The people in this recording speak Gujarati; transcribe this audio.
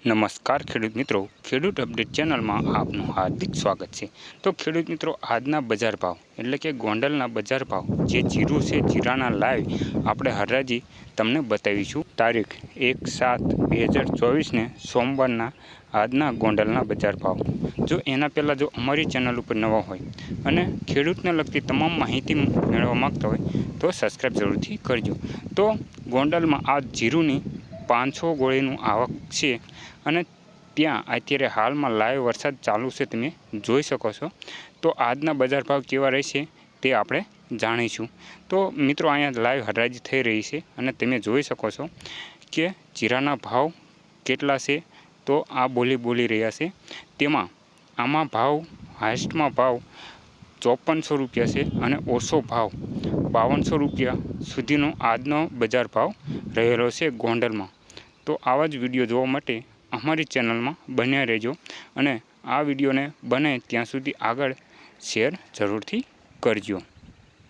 નમસ્કાર ખેડૂત મિત્રો, ખેડૂત અપડેટ ચેનલમાં આપનું હાર્દિક સ્વાગત છે। તો ખેડૂત મિત્રો, આજના બજાર ભાવ એટલે કે ગોંડલના બજાર ભાવ જે જીરું છે, જીરાના લાઈવ આપણે હરાજી તમને બતાવીશું। તારીખ 1/7/2024 ને સોમવારના આજના ગોંડલના બજાર ભાવ। જો એના પહેલાં જો અમારી ચેનલ ઉપર નવા હોય અને ખેડૂતને લગતી તમામ માહિતી મેળવવા માગતા હોય તો સબસ્ક્રાઈબ જરૂરથી કરજો। તો ગોંડલમાં આ જીરુની 500 ગોળીનું આવક છે અને ત્યાં અત્યારે હાલમાં લાઈવ વરસાદ ચાલુ છે, તમે જોઈ શકો છો। તો આજના બજાર ભાવ કેવા રહેશે તે આપણે જાણીશું। તો મિત્રો, અહીંયા લાઈવ હરાજી થઈ રહી છે અને તમે જોઈ શકો છો કે જીરાના ભાવ કેટલા છે। તો આ બોલી રહ્યા છે, તેમાં આમાં ભાવ હાઈસ્ટમાં ભાવ 5400 રૂપિયા છે અને ઓછો ભાવ 5200 રૂપિયા સુધીનો આજનો બજાર ભાવ રહેલો છે ગોંડલમાં। તો આવા જ વિડીયો જોવા માટે અમારી ચેનલમાં બન્યા રહેજો અને આ વિડીયોને બને ત્યાં સુધી આગળ શેર જરૂરથી કરજો।